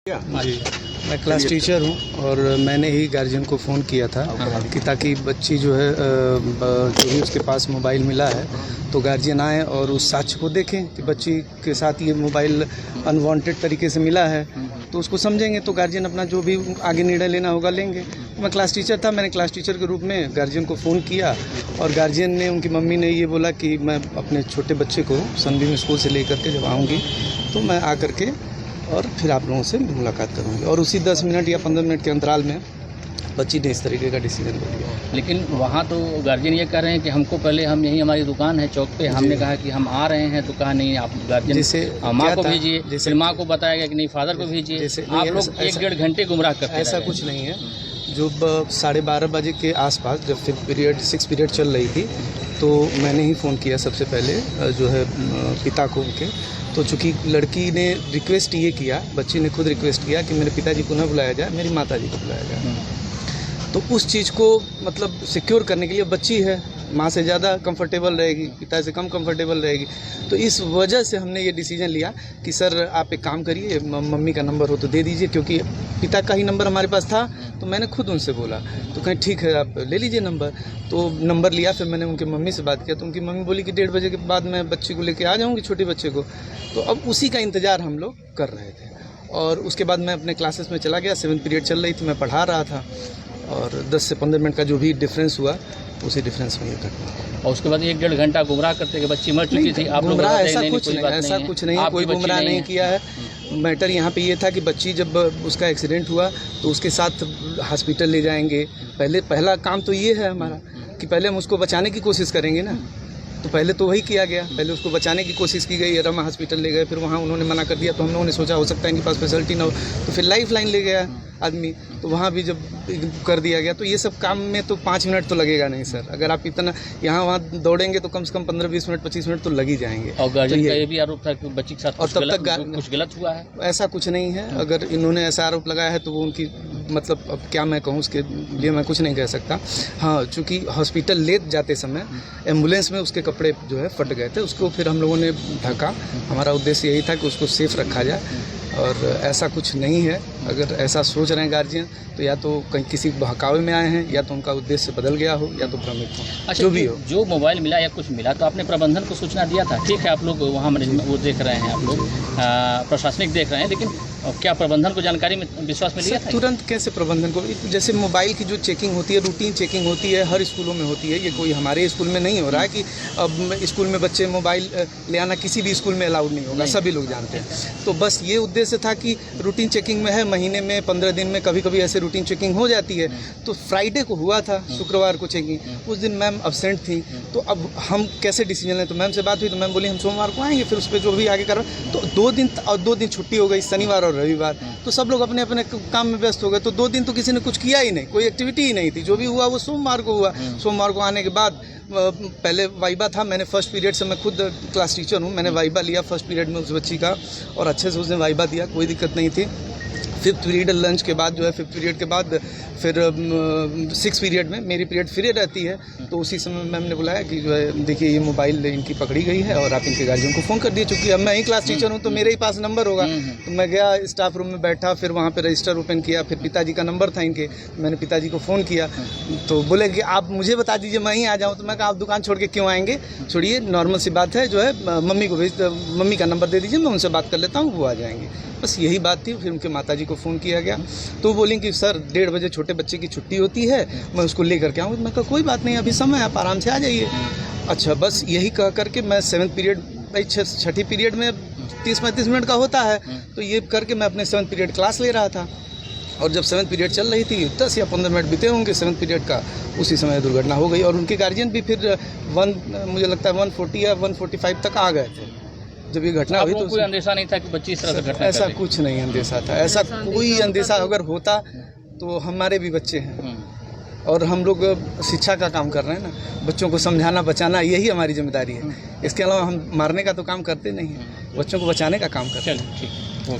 जी, मैं class teacher हूँ और मैंने ही गार्जियन को फ़ोन किया था कि ताकि बच्ची जो है जो भी उसके पास मोबाइल मिला है तो गार्जियन आए और उस साक्ष्य को देखें कि बच्ची के साथ ये मोबाइल अनवांटेड तरीके से मिला है, तो उसको समझेंगे तो गार्जियन अपना जो भी आगे निर्णय लेना होगा लेंगे। तो मैं क्लास टीचर था, मैंने क्लास टीचर के रूप में गार्जियन को फ़ोन किया और गार्जियन ने, उनकी मम्मी ने ये बोला कि मैं अपने छोटे बच्चे को सनबीम स्कूल से लेकर के जब आऊँगी तो मैं आकर के और फिर आप लोगों से मुलाकात करूँगी। और उसी 10 मिनट या 15 मिनट के अंतराल में बच्ची ने इस तरीके का डिसीजन ले लिया। लेकिन वहाँ तो गार्जियन ये कह रहे हैं कि हमको पहले, हम यहीं हमारी दुकान है चौक पे, हमने कहा कि हम आ रहे हैं तो कहा नहीं, आप गार्जियन माँ को भेजिए, फिर माँ को बताया गया कि नहीं फादर को भेजिए। आप लोग 1-1.5 घंटे गुमराह करते हैं। ऐसा कुछ नहीं है। जो 12:30 बजे के आसपास जब 6 पीरियड चल रही थी तो मैंने ही फ़ोन किया सबसे पहले जो है पिता को उनके। तो चूँकि लड़की ने रिक्वेस्ट ये किया, बच्ची ने खुद रिक्वेस्ट किया कि मेरे पिताजी को न बुलाया जाए, मेरी माताजी को बुलाया जाए। तो उस चीज़ को मतलब सिक्योर करने के लिए, बच्ची है माँ से ज़्यादा कंफर्टेबल रहेगी, पिता से कम कंफर्टेबल रहेगी, तो इस वजह से हमने ये डिसीजन लिया कि सर आप एक काम करिए, मम्मी का नंबर हो तो दे दीजिए, क्योंकि पिता का ही नंबर हमारे पास था। तो मैंने खुद उनसे बोला, तो कहीं ठीक है आप ले लीजिए नंबर। तो नंबर लिया, फिर मैंने उनकी मम्मी से बात किया तो उनकी मम्मी बोली कि 1:30 बजे के बाद मैं बच्ची को लेके आ जाऊँगी, छोटे बच्चे को। तो अब उसी का इंतज़ार हम लोग कर रहे थे और उसके बाद मैं अपने क्लासेस में चला गया। 7th पीरियड चल रही थी, मैं पढ़ा रहा था और 10 से 15 मिनट का जो भी डिफरेंस हुआ उसी डिफरेंस में ये घटना। और उसके बाद 1-1.5 घंटा गुमराह करते कि बच्ची मर चुकी थी। आप लोग ऐसा कुछ नहीं, कोई गुमराह नहीं किया है। मैटर यहाँ पे ये था कि बच्ची जब उसका एक्सीडेंट हुआ तो उसके साथ हॉस्पिटल ले जाएंगे। पहला काम तो ये है हमारा कि पहले हम उसको बचाने की कोशिश करेंगे ना, तो पहले तो वही किया गया, पहले उसको बचाने की कोशिश की गई। रमा हॉस्पिटल ले गए, फिर वहाँ उन्होंने मना कर दिया तो हम लोगों ने सोचा हो सकता है इनके पास फैसिलिटी ना हो, तो फिर लाइफ लाइन ले गया आदमी, तो वहाँ भी जब कर दिया गया। तो ये सब काम में तो 5 मिनट तो लगेगा नहीं सर। अगर आप इतना यहाँ वहाँ दौड़ेंगे तो कम से कम 15-20 मिनट 25 मिनट तो लग ही जाएंगे। और गार्जियन का ये भी आरोप था कि बच्ची के साथ और तब तक कुछ गलत हुआ है। ऐसा कुछ नहीं है। अगर इन्होंने ऐसा आरोप लगाया है तो वो उनकी मतलब, अब क्या मैं कहूँ, उसके लिए मैं कुछ नहीं कह सकता। हाँ, चूँकि हॉस्पिटल ले जाते समय एम्बुलेंस में उसके कपड़े जो है फट गए थे, उसको फिर हम लोगों ने ढका। हमारा उद्देश्य यही था कि उसको सेफ रखा जाए और ऐसा कुछ नहीं है। अगर ऐसा सोच रहे हैं गार्जियन तो या तो कहीं किसी बहकावे में आए हैं, या तो उनका उद्देश्य बदल गया हो, या तो भ्रमित हो। अच्छा, जो भी हो, जो मोबाइल मिला या कुछ मिला तो आपने प्रबंधन को सूचना दिया था? ठीक है, आप लोग वहाँ वो देख रहे हैं, आप लोग प्रशासनिक देख रहे हैं, लेकिन क्या प्रबंधन को जानकारी में विश्वास में लिया था? तुरंत कैसे प्रबंधन को? जैसे मोबाइल की जो चेकिंग होती है, रूटीन चेकिंग होती है, हर स्कूलों में होती है। ये कोई हमारे स्कूल में नहीं हो रहा है कि अब स्कूल में बच्चे मोबाइल ले आना किसी भी स्कूल में अलाउड नहीं होगा, सभी लोग जानते हैं। तो बस ये उद्देश्य था कि रूटीन चेकिंग में है, महीने में 15 दिन में कभी कभी ऐसे रूटीन चेकिंग हो जाती है। तो फ्राइडे को हुआ था, शुक्रवार को चेकिंग, उस दिन मैम अब्सेंट थी। तो अब हम कैसे डिसीजन लें? तो मैम से बात हुई तो मैम बोली हम सोमवार को आएंगे, फिर उस पर जो भी आगे कर। तो 2 दिन छुट्टी हो गई, शनिवार और रविवार, तो सब लोग अपने अपने काम में व्यस्त हो गए। तो 2 दिन तो किसी ने कुछ किया ही नहीं, कोई एक्टिविटी ही नहीं थी। जो भी हुआ वो सोमवार को हुआ। सोमवार को आने के बाद पहले वाइबा था। मैंने फर्स्ट पीरियड से, मैं खुद क्लास टीचर हूँ, मैंने वाइबा लिया फर्स्ट पीरियड में उस बच्ची का और अच्छे से उसने वाइबा दिया, कोई दिक्कत नहीं थी। 5th पीरियड लंच के बाद जो है, 5th पीरियड के बाद फिर 6 पीरियड में मेरी पीरियड फ्री रहती है। तो उसी समय मैम ने बुलाया कि जो है देखिए ये मोबाइल इनकी पकड़ी गई है और आप इनके गार्जियन को फ़ोन कर दिए। चूँकि अब मैं ही क्लास टीचर हूँ तो मेरे ही पास नंबर होगा। तो मैं गया स्टाफ रूम में बैठा, फिर वहाँ पे रजिस्टर ओपन किया, फिर पिताजी का नंबर था इनके, मैंने पिताजी को फ़ोन किया। तो बोले कि आप मुझे बता दीजिए मैं ही आ जाऊँ। तो मैं कहा आप दुकान छोड़ के क्यों आएँगे, छोड़िए, नॉर्मल सी बात है, जो है मम्मी को मम्मी का नंबर दे दीजिए, मैं उनसे बात कर लेता हूँ, वो आ जाएंगे। बस यही बात थी। फिर उनके माताजी को फ़ोन किया गया तो बोलें कि सर 1:30 बजे छोटे बच्चे की छुट्टी होती है, मैं उसको लेकर के आऊँ। मैं कहा कोई बात नहीं, अभी समय, आप आराम से आ जाइए। अच्छा, बस यही कह करके मैं 7th पीरियड, भाई 6ठी पीरियड में 30-35 मिनट का होता है, तो ये करके मैं अपने 7th पीरियड क्लास ले रहा था। और जब 7th पीरियड चल रही थी, 10 या 15 मिनट बीते होंगे 7th पीरियड का, उसी समय दुर्घटना हो गई। और उनके गार्जियन भी फिर मुझे लगता है 140 या 145 तक आ गए थे जब ये घटना हुई। तो कोई अंदेशा नहीं था कि बच्ची इस तरह से घटना? ऐसा कुछ नहीं अंदेशा था। ऐसा कोई अंदेशा अगर होता तो हमारे भी बच्चे हैं और हम लोग शिक्षा का काम कर रहे हैं ना, बच्चों को समझाना, बचाना, यही हमारी जिम्मेदारी है। इसके अलावा हम मारने का तो काम करते नहीं हैं, बच्चों को बचाने का काम करते हैं।